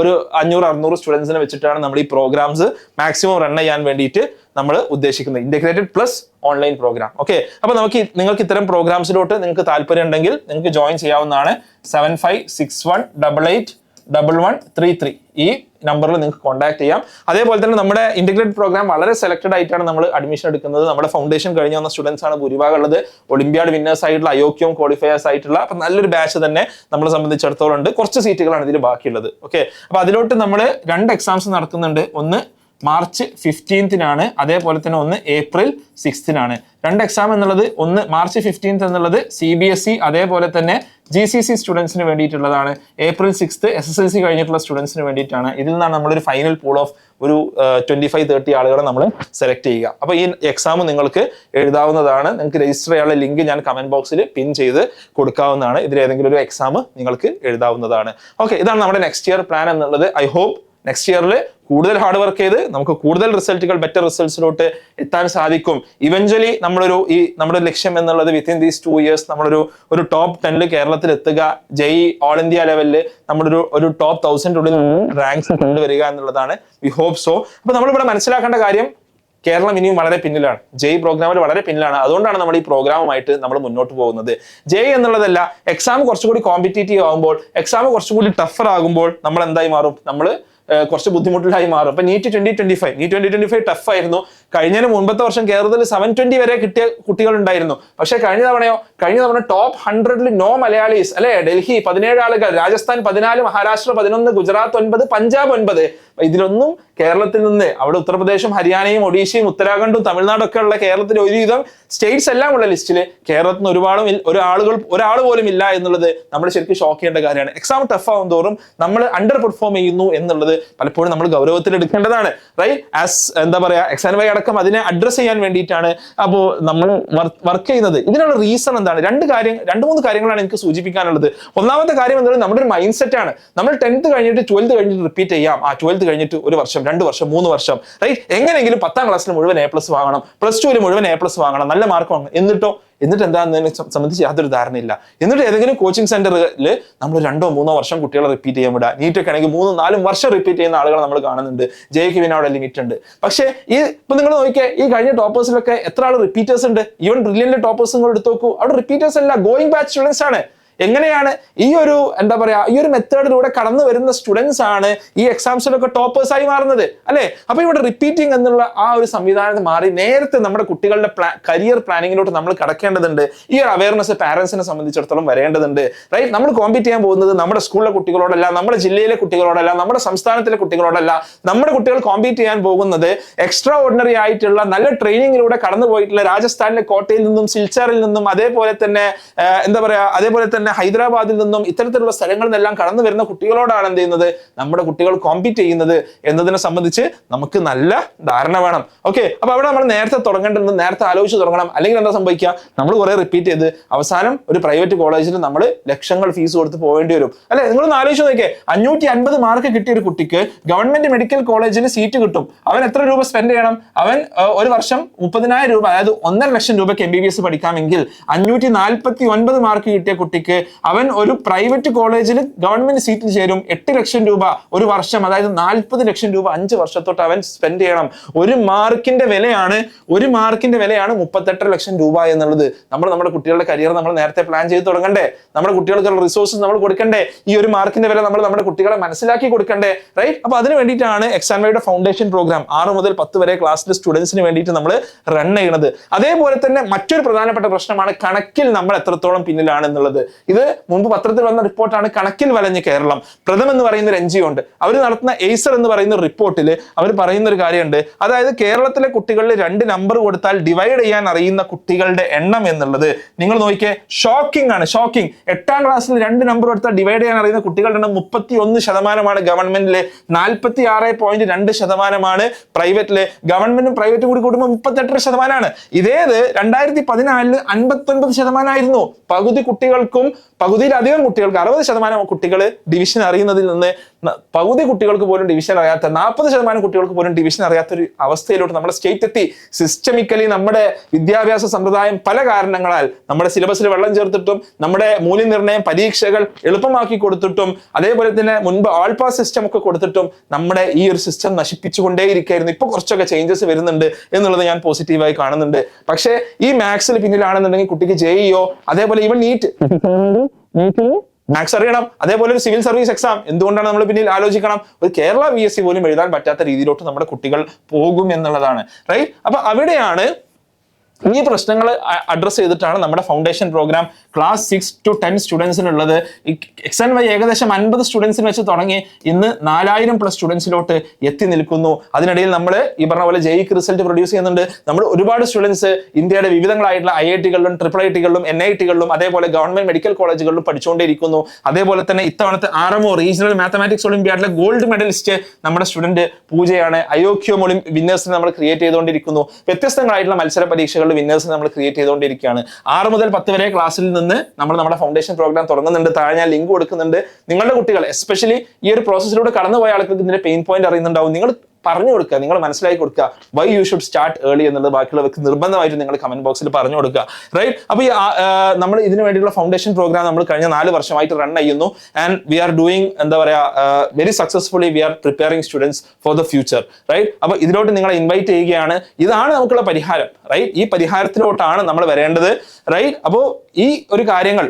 ഒരു 500-600 സ്റ്റുഡൻസിനെ വെച്ചിട്ടാണ് നമ്മൾ ഈ പ്രോഗ്രാംസ് മാക്സിമം റൺ ചെയ്യാൻ വേണ്ടിയിട്ട് നമ്മൾ ഉദ്ദേശിക്കുന്നത്. Integrated plus online programme. Okay, അപ്പൊ നിങ്ങൾക്ക് ഇത്തരം പ്രോഗ്രാംസിലോട്ട് നിങ്ങൾക്ക് താല്പര്യം ഉണ്ടെങ്കിൽ നിങ്ങൾക്ക് ജോയിൻ ചെയ്യാവുന്നതാണ്. 7561881133 ഈ നമ്പറിൽ നിങ്ങൾക്ക് കോൺടാക്ട് ചെയ്യാം. അതേപോലെ തന്നെ നമ്മുടെ ഇന്റഗ്രേറ്റഡ് പ്രോഗ്രാം വളരെ സെലക്ടഡ് ആയിട്ടാണ് നമ്മൾ അഡ്മിഷൻ എടുക്കുന്നത്. നമ്മുടെ ഫൗണ്ടേഷൻ കഴിഞ്ഞ് വന്ന സ്റ്റുഡൻസ് ആണ് ഭൂരിഭാഗം ഉള്ളത്. ഒളിമ്പ്യാഡ് വിന്നേഴ്സ് ആയിട്ടുള്ള, അയോക്യം ക്വാളിഫയേഴ്സ് ആയിട്ടുള്ള അപ്പൊ നല്ലൊരു ബാച്ച് തന്നെ നമ്മളെ സംബന്ധിച്ചിടത്തോളം ഉണ്ട്. കുറച്ച് സീറ്റുകളാണ് ഇതിൽ ബാക്കിയുള്ളത്. ഓക്കെ, അപ്പൊ അതിലോട്ട് നമ്മൾ 2 എക്സാംസ് നടത്തുന്നുണ്ട്. ഒന്ന് മാർച്ച് 15-നാണ്, അതേപോലെ തന്നെ ഒന്ന് ഏപ്രിൽ 6-നാണ്. 2 എക്സാം എന്നുള്ളത്, ഒന്ന് മാർച്ച് 15 എന്നുള്ളത് CBSE അതേപോലെ തന്നെ GCC സ്റ്റുഡൻസിന് വേണ്ടിയിട്ടുള്ളതാണ്. ഏപ്രിൽ 6 SSLC കഴിഞ്ഞിട്ടുള്ള സ്റ്റുഡൻസിന് വേണ്ടിയിട്ടാണ്. ഇതിൽ നിന്നാണ് നമ്മളൊരു ഫൈനൽ പൂൾ ഓഫ് ഒരു 25-30 ആളുകളെ നമ്മൾ സെലക്ട് ചെയ്യുക. അപ്പൊ ഈ എക്സാം നിങ്ങൾക്ക് എഴുതാവുന്നതാണ്. നിങ്ങൾക്ക് രജിസ്റ്റർ ചെയ്യാനുള്ള ലിങ്ക് ഞാൻ കമന്റ് ബോക്സിൽ പിൻ ചെയ്ത് കൊടുക്കാവുന്നതാണ്. ഇതിൽ ഏതെങ്കിലും ഒരു എക്സാം നിങ്ങൾക്ക് എഴുതാവുന്നതാണ്. ഓക്കെ, ഇതാണ് നമ്മുടെ നെക്സ്റ്റ് ഇയർ പ്ലാൻ എന്നുള്ളത്. ഐ ഹോപ്പ് നെക്സ്റ്റ് ഇയറിൽ കൂടുതൽ ഹാർഡ് വർക്ക് ചെയ്ത് നമുക്ക് കൂടുതൽ റിസൾട്ടുകൾ, ബെറ്റർ റിസൾട്ട്സിലോട്ട് എത്താൻ സാധിക്കും. ഇവഞ്ച്വലി നമ്മുടെ ലക്ഷ്യം എന്നുള്ളത് വിത്തിൻ ദീസ് 2 ഇയേഴ്സ് നമ്മളൊരു ടോപ്പ് 10 കേരളത്തിൽ എത്തുക, JEE ഓൾ ഇന്ത്യ ലെവലിൽ നമ്മുടെ ഒരു ടോപ്പ് 1000 ഉള്ളിൽ റാങ്ക്സ് കൊണ്ടുവരിക എന്നുള്ളതാണ്. We hope so. അപ്പൊ നമ്മളിവിടെ മനസ്സിലാക്കേണ്ട കാര്യം, കേരളം ഇനിയും വളരെ പിന്നിലാണ്. JEE പ്രോഗ്രാമിൽ വളരെ പിന്നിലാണ്. അതുകൊണ്ടാണ് നമ്മൾ ഈ പ്രോഗ്രാമുമായിട്ട് നമ്മൾ മുന്നോട്ട് പോകുന്നത്. JEE എന്നുള്ളതല്ല, എക്സാം കുറച്ചുകൂടി കോമ്പറ്റീറ്റീവ് ആകുമ്പോൾ, എക്സാം കുറച്ചുകൂടി ടഫർ ആകുമ്പോൾ നമ്മൾ എന്തായി മാറും? നമ്മൾ കുറച്ച് ബുദ്ധിമുട്ടിലായി മാറും. അപ്പൊ നീറ്റ് 2025 ടഫ് ആയിരുന്നു. കഴിഞ്ഞതിന് മുൻപത്തെ വർഷം കേരളത്തിൽ 720 വരെ കിട്ടിയ കുട്ടികൾ ഉണ്ടായിരുന്നു. പക്ഷെ കഴിഞ്ഞ തവണ ടോപ്പ് 100ൽ നോ മലയാളീസ് അല്ലെ. ഡൽഹി 17 ആളുകൾ, രാജസ്ഥാൻ 14, മഹാരാഷ്ട്ര 11, ഗുജറാത്ത് 9, പഞ്ചാബ് 9. ഇതിലൊന്നും കേരളത്തിൽ നിന്ന്, അവിടെ ഉത്തർപ്രദേശും ഹരിയാനയും ഒഡീഷയും ഉത്തരാഖണ്ഡും തമിഴ്നാടും ഒക്കെ ഉള്ള കേരളത്തിലെ ഒരുവിധം സ്റ്റേറ്റ്സ് എല്ലാം ഉള്ള ലിസ്റ്റിൽ കേരളത്തിൽ നിന്ന് ഒരാൾ പോലും ഇല്ല എന്നുള്ളത് നമ്മൾ ശരിക്കും ഷോക്ക് ചെയ്യേണ്ട കാര്യമാണ്. എക്സാം ടഫ് ആവും തോറും നമ്മൾ അണ്ടർ പെർഫോം ചെയ്യുന്നു എന്നുള്ളത് പലപ്പോഴും നമ്മൾ ഗൗരവത്തിൽ എടുക്കേണ്ടതാണ്. റൈറ്റ്, ആസ് എന്താ പറയാ, എക്സാൻവൈ അടക്കം അതിനെ അഡ്രസ് ചെയ്യാൻ വേണ്ടിയിട്ടാണ് അപ്പോൾ നമ്മൾ വർക്ക് ചെയ്യുന്നത്. ഇതിനുള്ള റീസൺ എന്താണ്? 2-3 കാര്യങ്ങളാണ് എനിക്ക് സൂചിപ്പിക്കാനുള്ളത്. ഒന്നാമത്തെ കാര്യം എന്നുള്ളത് നമ്മുടെ ഒരു മൈൻഡ് സെറ്റ് ആണ്. നമ്മൾ 10th കഴിഞ്ഞിട്ട് 12th കഴിഞ്ഞിട്ട് റിപ്പീറ്റ് ചെയ്യാം. 12th കഴിഞ്ഞിട്ട് 1 വർഷം, 2 വർഷം, 3 വർഷം, റൈറ്റ്, എങ്ങനെയെങ്കിലും 10ാം ക്ലാസ്സിൽ മുഴുവൻ A+ വാങ്ങണം, +2 മുഴുവൻ A+ വാങ്ങണം, നല്ല മാർക്ക് വാങ്ങണം. എന്നിട്ട് എന്താണെന്നതിനെ സംബന്ധിച്ച് യാതൊരു ധാരണയില്ല. എന്നിട്ട് ഏതെങ്കിലും കോച്ചിങ് സെന്ററിൽ നമ്മൾ 2-3 വർഷം കുട്ടികളെ റിപ്പീറ്റ് ചെയ്യാൻ വിടുക. നീറ്റൊക്കെ ആണെങ്കിൽ 3-4 വർഷം റിപ്പീറ്റ് ചെയ്യുന്ന ആളുകൾ നമ്മൾ കാണുന്നുണ്ട്. JEEക്ക് പിന്നെ അവിടെ ലിമിറ്റ് ഉണ്ട്. പക്ഷേ ഇപ്പൊ നിങ്ങൾ നോക്കിയേ, ഈ കഴിഞ്ഞ ടോപ്പേഴ്സിലൊക്കെ എത്ര ആൾ റിപ്പീറ്റേഴ്സ് ഉണ്ട്? ഈവൻ ബ്രില്യന്റ് ടോപ്പേഴ്സ് നിങ്ങൾ എടുത്തു നോക്കൂ, അവിടെ റിപ്പീറ്റേഴ്സ് അല്ല, ഗോയിങ് ബാച്ച് സ്റ്റുഡൻസ് ആണ്. എങ്ങനെയാണ് ഈ ഒരു മെത്തേഡിലൂടെ കടന്നു വരുന്ന സ്റ്റുഡൻസ് ആണ് ഈ എക്സാംസിലൊക്കെ ടോപ്പേഴ്സ് ആയി മാറുന്നത് അല്ലെ. അപ്പൊ ഇവിടെ റിപ്പീറ്റിംഗ് എന്നുള്ള ആ ഒരു സംവിധാനം മാറി നേരത്തെ നമ്മുടെ കുട്ടികളുടെ കരിയർ പ്ലാനിങ്ങിലോട്ട് നമ്മൾ കടക്കേണ്ടതുണ്ട്. ഈ ഒരു അവയർനെസ് പാരന്റ്സിനെ സംബന്ധിച്ചിടത്തോളം വരേണ്ടതുണ്ട്. റൈറ്റ്, നമ്മൾ കോമ്പീറ്റ് ചെയ്യാൻ പോകുന്നത് നമ്മുടെ സ്കൂളിലെ കുട്ടികളോടല്ല, നമ്മുടെ ജില്ലയിലെ കുട്ടികളോടല്ല, നമ്മുടെ സംസ്ഥാനത്തിലെ കുട്ടികളോടല്ല. നമ്മുടെ കുട്ടികൾ കോമ്പീറ്റ് ചെയ്യാൻ പോകുന്നത് എക്സ്ട്രാ ഓർഡിനറി ആയിട്ടുള്ള നല്ല ട്രെയിനിങ്ങിലൂടെ കടന്നു പോയിട്ടുള്ള രാജസ്ഥാനിലെ കോട്ടയിൽ നിന്നും, സിൽച്ചാറിൽ നിന്നും, അതേപോലെ തന്നെ ഹൈദരാബാദിൽ നിന്നും ഇത്തരത്തിലുള്ള സ്ഥലങ്ങളിൽ നിന്നെല്ലാം കടന്നു വരുന്ന കുട്ടികളോടാണ് എന്ത് ചെയ്യുന്നത്, നമ്മുടെ കുട്ടികൾ കോമ്പീറ്റ് ചെയ്യുന്നത് എന്നതിനെ സംബന്ധിച്ച് നമുക്ക് നല്ല ധാരണ വേണം. ഓക്കെ, അപ്പൊ അവിടെ നമ്മൾ നേരത്തെ തുടങ്ങേണ്ടത്, നേരത്തെ ആലോചിച്ച് തുടങ്ങണം. അല്ലെങ്കിൽ എന്താ സംഭവിക്കുക, നമ്മൾ കുറെ റിപ്പീറ്റ് ചെയ്ത് അവസാനം ഒരു പ്രൈവറ്റ് കോളേജിൽ നമ്മൾ ലക്ഷങ്ങൾ ഫീസ് കൊടുത്ത് പോകേണ്ടി വരും അല്ലെ. നിങ്ങളൊന്ന് ആലോചിച്ച് നോക്കിയേ, 550 മാർക്ക് കിട്ടിയ ഒരു കുട്ടിക്ക് ഗവൺമെന്റ് മെഡിക്കൽ കോളേജിൽ സീറ്റ് കിട്ടും. അവൻ എത്ര രൂപ സ്പെൻഡ് ചെയ്യണം? അവൻ ഒരു വർഷം 30,000 രൂപ, അതായത് 1.5 ലക്ഷം രൂപയ്ക്ക് MBBS പഠിക്കാമെങ്കിൽ 549 മാർക്ക് കിട്ടിയ കുട്ടിക്ക് നോക്കിയേ, അവൻ ഒരു പ്രൈവറ്റ് കോളേജിൽ ഗവൺമെന്റ് സീറ്റിൽ ചേരും, 8 ലക്ഷം രൂപ ഒരു വർഷം, അതായത് 40 ലക്ഷം രൂപ 5 വർഷത്തോട്ട് അവൻ സ്പെൻഡ് ചെയ്യണം. ഒരു മാർക്കിന്റെ വിലയാണ് 38 ലക്ഷം രൂപ എന്നുള്ളത്. നമ്മുടെ കുട്ടികളുടെ കരിയർ നമ്മൾ നേരത്തെ പ്ലാൻ ചെയ്ത് തുടങ്ങണ്ടേ? നമ്മുടെ കുട്ടികൾക്കുള്ള റിസോഴ്സസ് നമ്മൾ കൊടുക്കണ്ടേ? ഈ ഒരു മാർക്കിന്റെ വില നമ്മൾ നമ്മുടെ കുട്ടികളെ മനസ്സിലാക്കി കൊടുക്കണ്ടേ? റൈറ്റ്? അപ്പൊ അതിന് വേണ്ടിയിട്ടാണ് എക്സാൻവയുടെ ഫൗണ്ടേഷൻ പ്രോഗ്രാം 6 മുതൽ 10 വരെ ക്ലാസ്സിലെ സ്റ്റുഡൻസിന് വേണ്ടിയിട്ട് നമ്മൾ റൺ ചെയ്യുന്നത്. അതേപോലെ തന്നെ മറ്റൊരു പ്രധാനപ്പെട്ട പ്രശ്നമാണ് കണക്കിൽ നമ്മൾ എത്രത്തോളം പിന്നിലാണെന്നുള്ളത്. ഇത് മുമ്പ് പത്രത്തിൽ വന്ന റിപ്പോർട്ടാണ് കണക്കിൽ വലഞ്ഞ് കേരളം. പ്രഥം എന്ന് പറയുന്ന ഒരു NGO ഉണ്ട്, അവർ നടത്തുന്ന എയ്സർ എന്ന് പറയുന്ന റിപ്പോർട്ടിൽ അവർ പറയുന്ന ഒരു കാര്യമുണ്ട്. അതായത് കേരളത്തിലെ കുട്ടികളിൽ 2 നമ്പർ കൊടുത്താൽ ഡിവൈഡ് ചെയ്യാൻ അറിയുന്ന കുട്ടികളുടെ എണ്ണം എന്നുള്ളത് നിങ്ങൾ നോക്കിയേ, ഷോക്കിംഗ് ആണ്. ഷോക്കിംഗ്. 8ാം ക്ലാസ്സിൽ 2 നമ്പർ കൊടുത്താൽ ഡിവൈഡ് ചെയ്യാൻ അറിയുന്ന കുട്ടികളുടെ എണ്ണം 31% ഗവൺമെന്റിലെ, 46.2% പ്രൈവറ്റിലെ. ഗവൺമെന്റും പ്രൈവറ്റും കൂടി കൂടുമ്പോൾ 38%. ഇതേത് 2014 59% പകുതി കുട്ടികൾക്കും, പകുതിയിലധികം കുട്ടികൾക്ക്, 60% കുട്ടികൾ ഡിവിഷൻ അറിയുന്നതിൽ നിന്ന് പകുതി കുട്ടികൾക്ക് പോലും ഡിവിഷൻ അറിയാത്ത, 40% കുട്ടികൾക്ക് പോലും ഡിവിഷൻ അറിയാത്ത ഒരു അവസ്ഥയിലോട്ട് നമ്മുടെ സ്റ്റേറ്റ് എത്തി. സിസ്റ്റമിക്കലി നമ്മുടെ വിദ്യാഭ്യാസ സമ്പ്രദായം പല കാരണങ്ങളാൽ നമ്മുടെ സിലബസിൽ വെള്ളം ചേർത്തിട്ടും, നമ്മുടെ മൂല്യനിർണ്ണയം പരീക്ഷകൾ എളുപ്പമാക്കി കൊടുത്തിട്ടും, അതേപോലെ തന്നെ മുൻപ് ഓൾ പാസ് സിസ്റ്റം ഒക്കെ കൊടുത്തിട്ടും നമ്മുടെ ഈ ഒരു സിസ്റ്റം നശിപ്പിച്ചുകൊണ്ടേയിരിക്കുകയായിരുന്നു. ഇപ്പൊ കുറച്ചൊക്കെ ചേഞ്ചസ് വരുന്നുണ്ട് എന്നുള്ളത് ഞാൻ പോസിറ്റീവായി കാണുന്നുണ്ട്. പക്ഷേ ഈ മാത്സിൽ പിന്നിലാണെന്നുണ്ടെങ്കിൽ കുട്ടിക്ക് JEO, അതേപോലെ ഇവൻ നീറ്റ് മാത്സ് അറിയണം, അതേപോലെ ഒരു സിവിൽ സർവീസ് എക്സാം എന്തുകൊണ്ടാണ് നമ്മൾ പിന്നിൽ ആലോചിക്കണം. ഒരു കേരള VSC പോലും എഴുതാൻ പറ്റാത്ത രീതിയിലോട്ട് നമ്മുടെ കുട്ടികൾ പോകും എന്നുള്ളതാണ്. റൈറ്റ്? അപ്പൊ അവിടെയാണ് ഈ പ്രശ്നങ്ങൾ അഡ്രസ് ചെയ്തിട്ടാണ് നമ്മുടെ ഫൗണ്ടേഷൻ പ്രോഗ്രാം ക്ലാസ് 6 to 10 സ്റ്റുഡൻസിനുള്ളത്. എക്സാൻവൈ ഏകദേശം 50 സ്റ്റുഡൻസിന് വെച്ച് തുടങ്ങി ഇന്ന് 4000+ സ്റ്റുഡൻസിലോട്ട് എത്തി നിൽക്കുന്നു. അതിനിടയിൽ നമ്മൾ ഈ പറഞ്ഞ പോലെ JEE റിസൾട്ട് പ്രൊഡ്യൂസ് ചെയ്യുന്നുണ്ട്. നമ്മൾ ഒരുപാട് സ്റ്റുഡൻസ് ഇന്ത്യയുടെ വിവിധങ്ങളായിട്ടുള്ള IIT-കളിലും IIIT-കളിലും NIT-കളിലും അതേപോലെ ഗവൺമെന്റ് മെഡിക്കൽ കോളേജുകളിലും പഠിച്ചുകൊണ്ടിരിക്കുന്നു. അതേപോലെ തന്നെ ഇത്തവണത്തെ RMO റീജിയണൽ മാത്തമാറ്റിക്സ് ഒളിമ്പ്യാഡിലെ ഗോൾഡ് മെഡലിസ്റ്റ് നമ്മുടെ സ്റ്റുഡന്റ് പൂജയാണ്. IOQM വിന്നേഴ്സിനെ നമ്മൾ ക്രിയേറ്റ് ചെയ്തുകൊണ്ടിരിക്കുന്നു. വ്യത്യസ്തങ്ങളായിട്ടുള്ള മത്സര പരീക്ഷകൾ വിന്നേഴ്സ് നമ്മൾ ക്രിയേറ്റ് ചെയ്തുകൊണ്ടിരിക്കുകയാണ്. 6 മുതൽ 10 വരെ ക്ലാസ്സിൽ നിന്ന് നമ്മൾ നമ്മുടെ ഫൗണ്ടേഷൻ പ്രോഗ്രാം തുടങ്ങുന്നുണ്ട്. താഴെ ഞാൻ ലിങ്ക് കൊടുക്കുന്നുണ്ട്. നിങ്ങളുടെ കുട്ടികൾ എസ്പെഷ്യലി ഈ ഒരു പ്രോസസ്സിലൂടെ കടന്നുപോയ ആൾക്ക് ഇതിന്റെ പെയിൻ പോയിന്റ് അറിയുന്നുണ്ടാവും. നിങ്ങൾ പറഞ്ഞു കൊടുക്കുക, നിങ്ങൾ മനസ്സിലാക്കി കൊടുക്കുക. Why you should start early എന്നുള്ളത് ബാക്കിയുള്ളവർക്ക് നിർബന്ധമായിട്ട് നിങ്ങൾ കമന്റ് ബോക്സിൽ പറഞ്ഞു കൊടുക്കുക. റൈറ്റ്? അപ്പൊ ഈ നമ്മൾ ഇതിനു വേണ്ടിയുള്ള ഫൗണ്ടേഷൻ പ്രോഗ്രാം നമ്മൾ കഴിഞ്ഞ 4 വർഷമായിട്ട് റൺ ചെയ്യുന്നു. ആൻഡ് വി ആർ ഡൂയിങ് എന്താ പറയാ very successfully we are preparing students for the future. Right? അപ്പൊ ഇതിലോട്ട് നിങ്ങളെ ഇൻവൈറ്റ് ചെയ്യുകയാണ്. ഇതാണ് നമുക്കുള്ള പരിഹാരം. റൈറ്റ്? ഈ പരിഹാരത്തിലോട്ടാണ് നമ്മൾ വരേണ്ടത്. റൈറ്റ്? അപ്പോൾ ഈ ഒരു കാര്യങ്ങൾ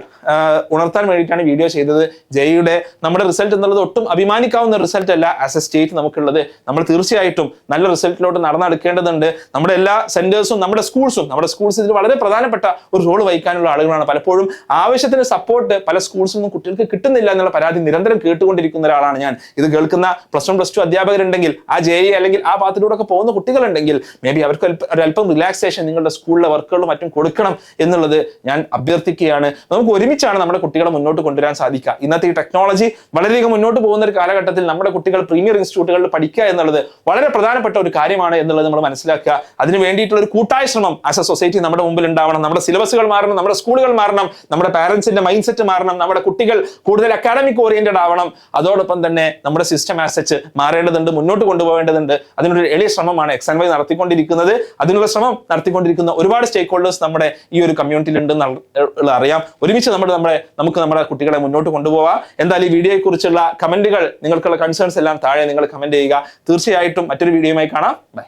ഉണർത്താൻ വേണ്ടിയിട്ടാണ് വീഡിയോ ചെയ്തത്. JEE-യുടെ നമ്മുടെ റിസൾട്ട് എന്നുള്ളത് ഒട്ടും അഭിമാനിക്കാവുന്ന റിസൾട്ട് അല്ല. ആസ് എ സ്റ്റേറ്റ് നമുക്കുള്ളത് നമ്മൾ തീർച്ചയായിട്ടും നല്ല റിസൾട്ടിലോട്ട് നടന്നെടുക്കേണ്ടതുണ്ട്. നമ്മുടെ എല്ലാ സെന്റേഴ്സും നമ്മുടെ സ്കൂൾസ് ഇതിൽ വളരെ പ്രധാനപ്പെട്ട ഒരു റോൾ വഹിക്കാനുള്ള ആളുകളാണ്. പലപ്പോഴും ആവശ്യത്തിന് സപ്പോർട്ട് പല സ്കൂൾസിൽ നിന്നും കുട്ടികൾക്ക് കിട്ടുന്നില്ല എന്നുള്ള പരാതി നിരന്തരം കേട്ടുകൊണ്ടിരിക്കുന്ന ഒരാളാണ് ഞാൻ. ഇത് കേൾക്കുന്ന +1 +2 അധ്യാപകരുണ്ടെങ്കിൽ, ആ JEE അല്ലെങ്കിൽ ആ പാത്തിലൂടെ ഒക്കെ പോകുന്ന കുട്ടികളുണ്ടെങ്കിൽ മേ ബി അവർക്ക് ഒരല്പം റിലാക്സേഷൻ നിങ്ങളുടെ സ്കൂളിലെ വർക്കുകളും മറ്റും കൊടുക്കണം എന്നുള്ളത് ഞാൻ അഭ്യർത്ഥിക്കുകയാണ്. നമുക്ക് ഒരുമിച്ചാണ് നമ്മുടെ കുട്ടികളെ മുന്നോട്ട് കൊണ്ടുവരാൻ സാധിക്കുക. ഇന്നത്തെ ഈ ടെക്നോളജി വളരെയധികം മുന്നോട്ട് പോകുന്ന ഒരു കാലഘട്ടത്തിൽ നമ്മുടെ കുട്ടികൾ പ്രീമിയർ ഇൻസ്റ്റിറ്റ്യൂട്ടുകളിൽ പഠിക്കുക എന്നുള്ളത് വളരെ പ്രധാനപ്പെട്ട ഒരു കാര്യമാണ് എന്നുള്ളത് നമ്മൾ മനസ്സിലാക്കുക. അതിന് വേണ്ടിയിട്ടുള്ള ഒരു കൂട്ടായ ശ്രമം ആസ് എ സൊസൈറ്റി നമ്മുടെ മുമ്പിൽ ഉണ്ടാവണം. നമ്മുടെ സിലബസുകൾ മാറണം, നമ്മുടെ സ്കൂളുകൾ മാറണം, നമ്മുടെ പാരന്റ്സിന്റെ മൈൻഡ് സെറ്റ് മാറണം, നമ്മുടെ കുട്ടികൾ കൂടുതൽ അക്കാഡമിക് ഓറിയന്റഡ് ആവണം. അതോടൊപ്പം തന്നെ നമ്മുടെ സിസ്റ്റം ആസച്ച് മാറേണ്ടതുണ്ട്, മുന്നോട്ട് കൊണ്ടുപോകേണ്ടതുണ്ട്. അതിനൊരു എളിയ ശ്രമമാണ് എക്സാൻവൈ നടത്തിക്കൊണ്ടിരിക്കുന്നത്. അതിനുള്ള ശ്രമം നടത്തിക്കൊണ്ടിരിക്കുന്ന ഒരുപാട് സ്റ്റേക്ക് ഹോൾഡേഴ്സ് നമ്മുടെ ഈ ഒരു കമ്മ്യൂണിറ്റിയിൽ ഉണ്ടെന്ന് അറിയാം. ഒരുമിച്ച് നമുക്ക് നമ്മുടെ കുട്ടികളെ മുന്നോട്ട് കൊണ്ടുപോകാം. എന്തായാലും ഈ വീഡിയോയെ കുറിച്ചുള്ള കമന്റുകൾ, നിങ്ങൾക്കുള്ള കൺസേൺസ് എല്ലാം താഴെ നിങ്ങൾ കമന്റ് ചെയ്യുക. തീർച്ചയായിട്ടും മറ്റൊരു വീഡിയോയുമായി കാണാം. ബൈ.